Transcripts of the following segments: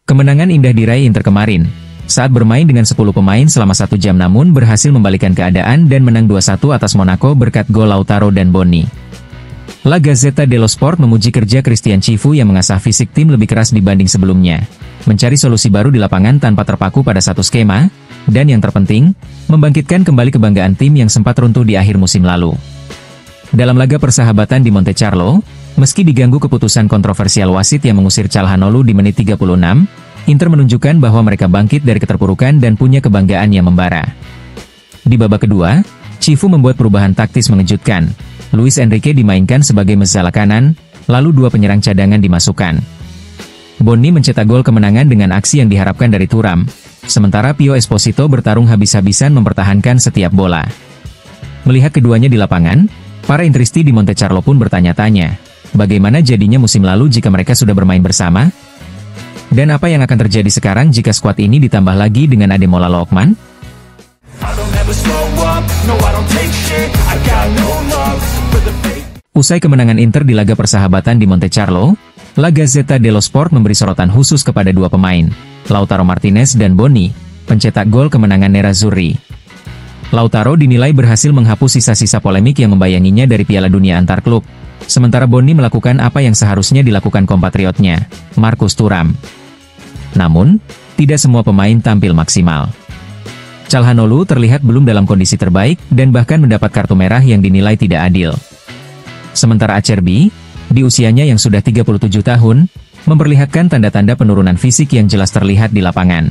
Kemenangan indah diraih Inter kemarin, saat bermain dengan 10 pemain selama 1 jam namun berhasil membalikkan keadaan dan menang 2-1 atas Monaco berkat gol Lautaro dan Bonni. La Gazzetta dello Sport memuji kerja Christian Cifu yang mengasah fisik tim lebih keras dibanding sebelumnya, mencari solusi baru di lapangan tanpa terpaku pada satu skema, dan yang terpenting, membangkitkan kembali kebanggaan tim yang sempat runtuh di akhir musim lalu. Dalam laga persahabatan di Montecarlo, meski diganggu keputusan kontroversial wasit yang mengusir Calhanoglu di menit 36, Inter menunjukkan bahwa mereka bangkit dari keterpurukan dan punya kebanggaan yang membara. Di babak kedua, Cifu membuat perubahan taktis mengejutkan. Luis Enrique dimainkan sebagai mezala kanan, lalu 2 penyerang cadangan dimasukkan. Bonni mencetak gol kemenangan dengan aksi yang diharapkan dari Thuram, sementara Pio Esposito bertarung habis-habisan mempertahankan setiap bola. Melihat keduanya di lapangan, para Interisti di Montecarlo pun bertanya-tanya, bagaimana jadinya musim lalu jika mereka sudah bermain bersama? Dan apa yang akan terjadi sekarang jika skuad ini ditambah lagi dengan Ademola Lookman? Usai kemenangan Inter di laga persahabatan di Montecarlo, La Gazzetta dello Sport memberi sorotan khusus kepada 2 pemain, Lautaro Martinez dan Bonni, pencetak gol kemenangan Nerazzurri. Lautaro dinilai berhasil menghapus sisa-sisa polemik yang membayanginya dari Piala Dunia antar klub, sementara Bonni melakukan apa yang seharusnya dilakukan kompatriotnya, Marcus Thuram. Namun, tidak semua pemain tampil maksimal. Calhanoglu terlihat belum dalam kondisi terbaik dan bahkan mendapat kartu merah yang dinilai tidak adil. Sementara Acerbi, di usianya yang sudah 37 tahun, memperlihatkan tanda-tanda penurunan fisik yang jelas terlihat di lapangan.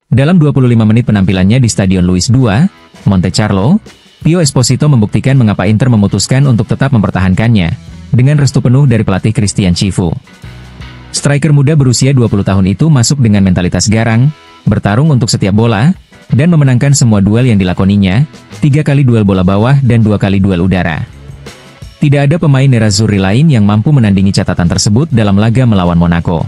Dalam 25 menit penampilannya di Stadion Luis II, Montecarlo, Pio Esposito membuktikan mengapa Inter memutuskan untuk tetap mempertahankannya, dengan restu penuh dari pelatih Christian Cifu. Striker muda berusia 20 tahun itu masuk dengan mentalitas garang, bertarung untuk setiap bola, dan memenangkan semua duel yang dilakoninya, 3 kali duel bola bawah dan 2 kali duel udara. Tidak ada pemain Nerazzurri lain yang mampu menandingi catatan tersebut dalam laga melawan Monaco.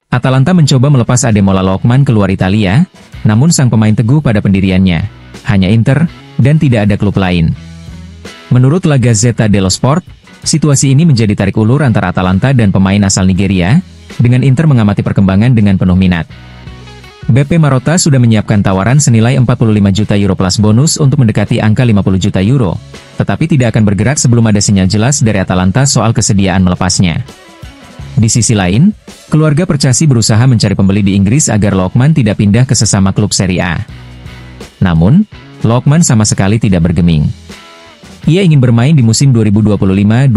Atalanta mencoba melepas Ademola Lookman keluar Italia, namun sang pemain teguh pada pendiriannya. Hanya Inter, dan tidak ada klub lain. Menurut La Gazzetta dello Sport, situasi ini menjadi tarik ulur antara Atalanta dan pemain asal Nigeria, dengan Inter mengamati perkembangan dengan penuh minat. BP Marotta sudah menyiapkan tawaran senilai 45 juta euro plus bonus untuk mendekati angka 50 juta euro, tetapi tidak akan bergerak sebelum ada sinyal jelas dari Atalanta soal kesediaan melepasnya. Di sisi lain, keluarga Percasi berusaha mencari pembeli di Inggris agar Lookman tidak pindah ke sesama klub Serie A. Namun, Lookman sama sekali tidak bergeming. Ia ingin bermain di musim 2025-2026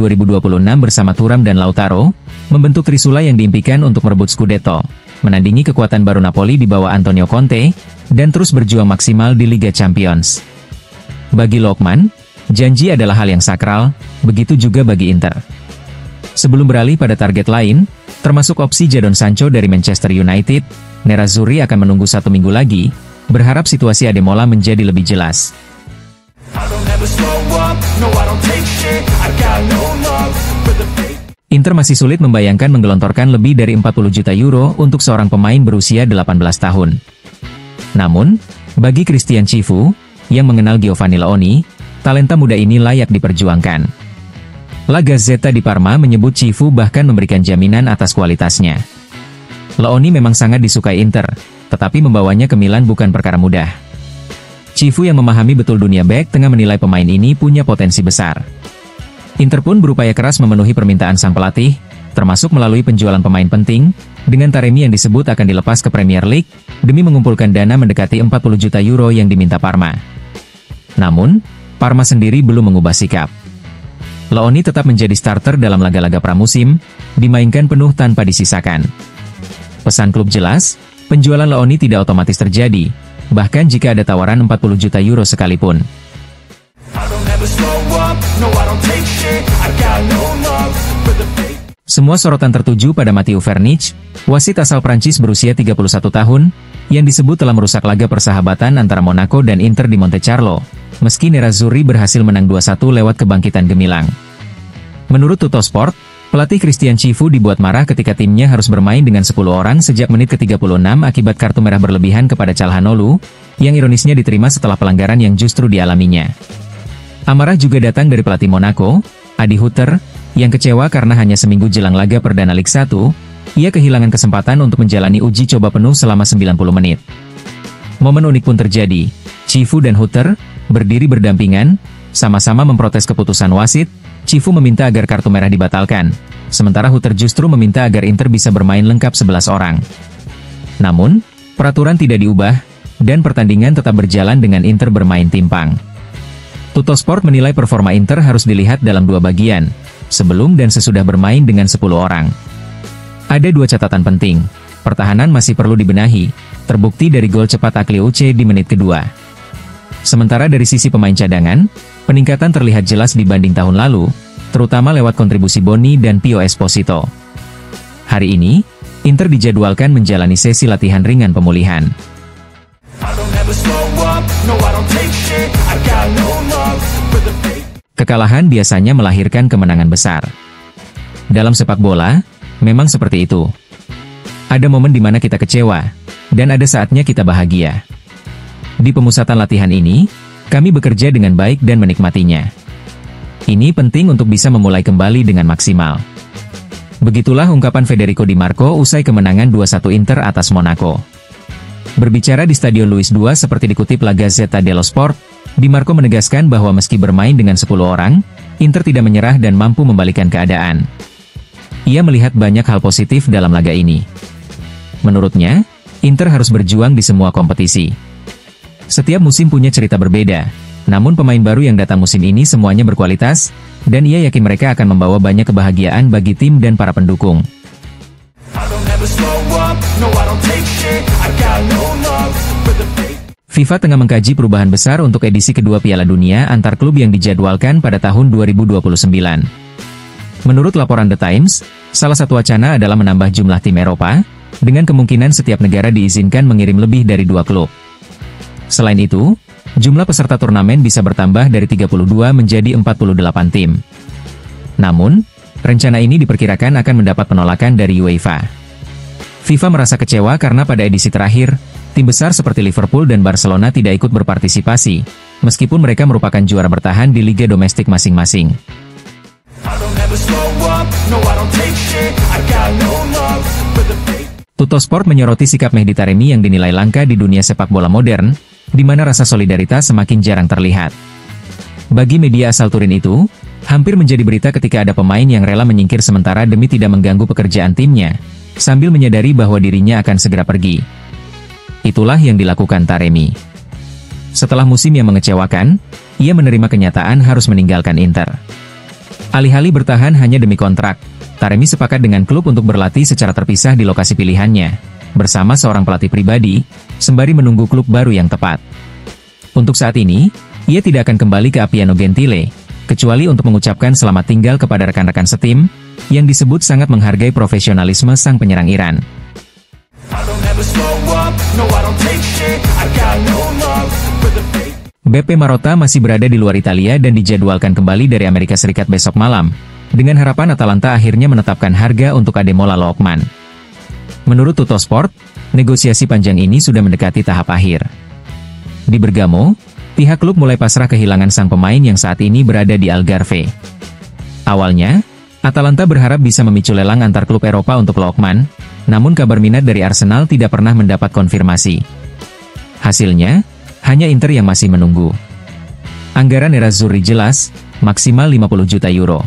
bersama Thuram dan Lautaro, membentuk Trisula yang diimpikan untuk merebut Scudetto, menandingi kekuatan baru Napoli di bawah Antonio Conte, dan terus berjuang maksimal di Liga Champions. Bagi Lookman, janji adalah hal yang sakral, begitu juga bagi Inter. Sebelum beralih pada target lain, termasuk opsi Jadon Sancho dari Manchester United, Nerazzurri akan menunggu 1 minggu lagi, berharap situasi Ademola menjadi lebih jelas. Inter masih sulit membayangkan menggelontorkan lebih dari 40 juta euro untuk seorang pemain berusia 18 tahun. Namun, bagi Christian Cifu, yang mengenal Giovanni Leoni, talenta muda ini layak diperjuangkan. La Gazzetta di Parma menyebut Cifu bahkan memberikan jaminan atas kualitasnya. Leoni memang sangat disukai Inter, tetapi membawanya ke Milan bukan perkara mudah. Cifu yang memahami betul dunia bek tengah menilai pemain ini punya potensi besar. Inter pun berupaya keras memenuhi permintaan sang pelatih, termasuk melalui penjualan pemain penting, dengan Taremi yang disebut akan dilepas ke Premier League, demi mengumpulkan dana mendekati 40 juta euro yang diminta Parma. Namun, Parma sendiri belum mengubah sikap. Leoni tetap menjadi starter dalam laga-laga pramusim, dimainkan penuh tanpa disisakan. Pesan klub jelas, penjualan Leoni tidak otomatis terjadi, bahkan jika ada tawaran 40 juta euro sekalipun. Semua sorotan tertuju pada Matteo Vernich, wasit asal Prancis berusia 31 tahun, yang disebut telah merusak laga persahabatan antara Monaco dan Inter di Montecarlo, meski Nerazzurri berhasil menang 2-1 lewat kebangkitan gemilang. Menurut Tuttosport, Pelatih Christian Chivu dibuat marah ketika timnya harus bermain dengan 10 orang sejak menit ke-36 akibat kartu merah berlebihan kepada Calhanoglu, yang ironisnya diterima setelah pelanggaran yang justru dialaminya. Amarah juga datang dari pelatih Monaco, Adi Hutter, yang kecewa karena hanya seminggu jelang laga perdana Liga 1, ia kehilangan kesempatan untuk menjalani uji coba penuh selama 90 menit. Momen unik pun terjadi. Chivu dan Hutter berdiri berdampingan, sama-sama memprotes keputusan wasit. Chivu meminta agar kartu merah dibatalkan, sementara Hutter justru meminta agar Inter bisa bermain lengkap 11 orang. Namun, peraturan tidak diubah, dan pertandingan tetap berjalan dengan Inter bermain timpang. Tuttosport menilai performa Inter harus dilihat dalam dua bagian, sebelum dan sesudah bermain dengan 10 orang. Ada dua catatan penting. Pertahanan masih perlu dibenahi, terbukti dari gol cepat Akleuche di menit kedua. Sementara dari sisi pemain cadangan, peningkatan terlihat jelas dibanding tahun lalu, terutama lewat kontribusi Boni dan Pio Esposito. Hari ini, Inter dijadwalkan menjalani sesi latihan ringan pemulihan. Kekalahan biasanya melahirkan kemenangan besar. Dalam sepak bola, memang seperti itu. Ada momen di mana kita kecewa, dan ada saatnya kita bahagia. Di pemusatan latihan ini, kami bekerja dengan baik dan menikmatinya. Ini penting untuk bisa memulai kembali dengan maksimal. Begitulah ungkapan Federico Di Marco usai kemenangan 2-1 Inter atas Monaco. Berbicara di Stadion Louis II seperti dikutip La Gazzetta dello Sport, Di Marco menegaskan bahwa meski bermain dengan 10 orang, Inter tidak menyerah dan mampu membalikkan keadaan. Ia melihat banyak hal positif dalam laga ini. Menurutnya, Inter harus berjuang di semua kompetisi. Setiap musim punya cerita berbeda, namun pemain baru yang datang musim ini semuanya berkualitas, dan ia yakin mereka akan membawa banyak kebahagiaan bagi tim dan para pendukung. FIFA tengah mengkaji perubahan besar untuk edisi kedua Piala Dunia antar klub yang dijadwalkan pada tahun 2029. Menurut laporan The Times, salah satu wacana adalah menambah jumlah tim Eropa, dengan kemungkinan setiap negara diizinkan mengirim lebih dari 2 klub. Selain itu, jumlah peserta turnamen bisa bertambah dari 32 menjadi 48 tim. Namun, rencana ini diperkirakan akan mendapat penolakan dari UEFA. FIFA merasa kecewa karena pada edisi terakhir, tim besar seperti Liverpool dan Barcelona tidak ikut berpartisipasi, meskipun mereka merupakan juara bertahan di liga domestik masing-masing. Tuttosport menyoroti sikap Mehdi Taremi yang dinilai langka di dunia sepak bola modern, di mana rasa solidaritas semakin jarang terlihat. Bagi media asal Turin itu, hampir menjadi berita ketika ada pemain yang rela menyingkir sementara demi tidak mengganggu pekerjaan timnya, sambil menyadari bahwa dirinya akan segera pergi. Itulah yang dilakukan Taremi. Setelah musim yang mengecewakan, ia menerima kenyataan harus meninggalkan Inter. Alih-alih bertahan hanya demi kontrak, Taremi sepakat dengan klub untuk berlatih secara terpisah di lokasi pilihannya, bersama seorang pelatih pribadi, sembari menunggu klub baru yang tepat. Untuk saat ini, ia tidak akan kembali ke Appiano Gentile, kecuali untuk mengucapkan selamat tinggal kepada rekan-rekan setim, yang disebut sangat menghargai profesionalisme sang penyerang Iran. BP Marotta masih berada di luar Italia dan dijadwalkan kembali dari Amerika Serikat besok malam, dengan harapan Atalanta akhirnya menetapkan harga untuk Ademola Lookman. Menurut Tuttosport, negosiasi panjang ini sudah mendekati tahap akhir. Di Bergamo, pihak klub mulai pasrah kehilangan sang pemain yang saat ini berada di Algarve. Awalnya, Atalanta berharap bisa memicu lelang antar klub Eropa untuk Lookman, namun kabar minat dari Arsenal tidak pernah mendapat konfirmasi. Hasilnya, hanya Inter yang masih menunggu. Anggaran Nerazzurri jelas, maksimal 50 juta euro.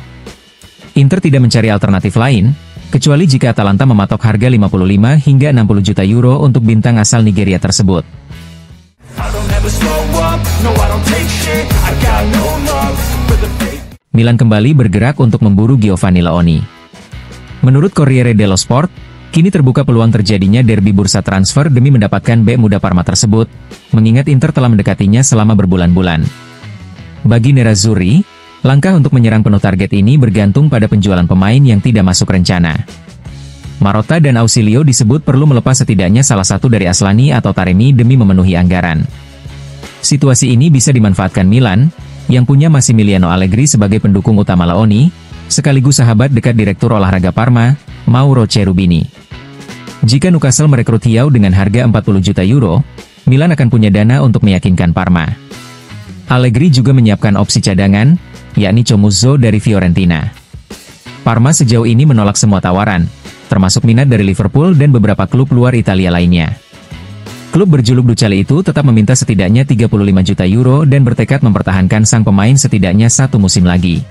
Inter tidak mencari alternatif lain, kecuali jika Atalanta mematok harga 55 hingga 60 juta euro untuk bintang asal Nigeria tersebut. Milan kembali bergerak untuk memburu Giovanni Leoni. Menurut Corriere dello Sport, kini terbuka peluang terjadinya derby bursa transfer demi mendapatkan bek muda Parma tersebut, mengingat Inter telah mendekatinya selama berbulan-bulan. Bagi Nerazzurri, langkah untuk menyerang penuh target ini bergantung pada penjualan pemain yang tidak masuk rencana. Marotta dan Ausilio disebut perlu melepas setidaknya salah satu dari Aslani atau Taremi demi memenuhi anggaran. Situasi ini bisa dimanfaatkan Milan, yang punya Massimiliano Allegri sebagai pendukung utama Leoni, sekaligus sahabat dekat Direktur Olahraga Parma, Mauro Cherubini. Jika Newcastle merekrut Thiaw dengan harga 40 juta euro, Milan akan punya dana untuk meyakinkan Parma. Allegri juga menyiapkan opsi cadangan, yakni Comuzzo dari Fiorentina. Parma sejauh ini menolak semua tawaran, termasuk minat dari Liverpool dan beberapa klub luar Italia lainnya. Klub berjuluk Ducale itu tetap meminta setidaknya 35 juta euro dan bertekad mempertahankan sang pemain setidaknya 1 musim lagi.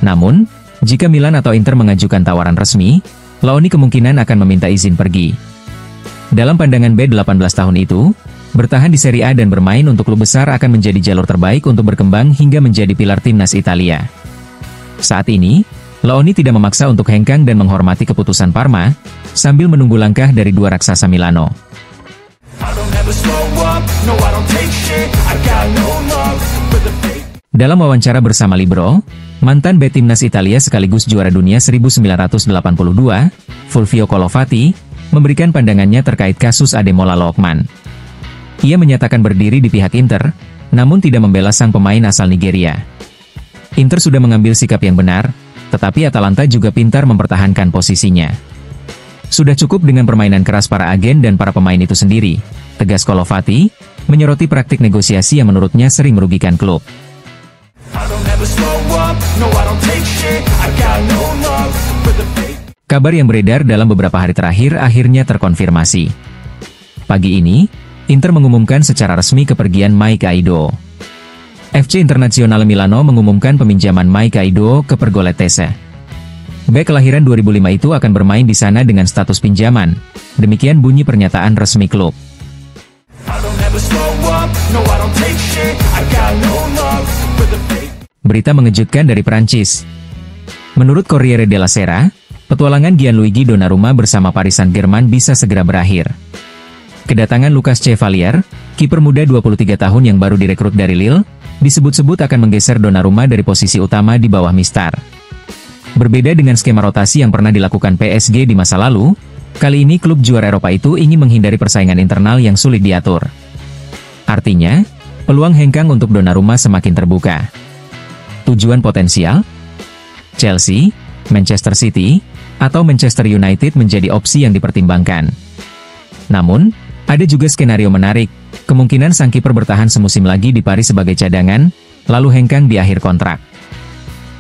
Namun, jika Milan atau Inter mengajukan tawaran resmi, Laoni kemungkinan akan meminta izin pergi. Dalam pandangan B18 tahun itu, bertahan di Serie A dan bermain untuk klub besar akan menjadi jalur terbaik untuk berkembang hingga menjadi pilar timnas Italia. Saat ini, Laoni tidak memaksa untuk hengkang dan menghormati keputusan Parma, sambil menunggu langkah dari dua raksasa Milano. Dalam wawancara bersama Libero, mantan bek timnas Italia sekaligus juara dunia 1982, Fulvio Colovati, memberikan pandangannya terkait kasus Ademola Lookman. Ia menyatakan berdiri di pihak Inter, namun tidak membela sang pemain asal Nigeria. Inter sudah mengambil sikap yang benar, tetapi Atalanta juga pintar mempertahankan posisinya. Sudah cukup dengan permainan keras para agen dan para pemain itu sendiri, tegas Colovati, menyoroti praktik negosiasi yang menurutnya sering merugikan klub. Kabar yang beredar dalam beberapa hari terakhir akhirnya terkonfirmasi. Pagi ini, Inter mengumumkan secara resmi kepergian Mike Aido. FC Internazionale Milano mengumumkan peminjaman Mike Aido ke Pergolettese. Bek kelahiran 2005 itu akan bermain di sana dengan status pinjaman. Demikian bunyi pernyataan resmi klub. Berita mengejutkan dari Prancis. Menurut Corriere della Sera, petualangan Gianluigi Donnarumma bersama Paris Saint-Germain bisa segera berakhir. Kedatangan Lucas Chevalier, kiper muda 23 tahun yang baru direkrut dari Lille, disebut-sebut akan menggeser Donnarumma dari posisi utama di bawah Mistar. Berbeda dengan skema rotasi yang pernah dilakukan PSG di masa lalu, kali ini klub juara Eropa itu ingin menghindari persaingan internal yang sulit diatur. Artinya, peluang hengkang untuk Donnarumma semakin terbuka. Tujuan potensial? Chelsea, Manchester City, atau Manchester United menjadi opsi yang dipertimbangkan. Namun, ada juga skenario menarik, kemungkinan sang kiper bertahan semusim lagi di Paris sebagai cadangan, lalu hengkang di akhir kontrak.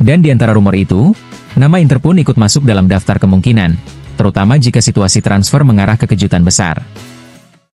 Dan di antara rumor itu, nama Inter pun ikut masuk dalam daftar kemungkinan, terutama jika situasi transfer mengarah ke kejutan besar.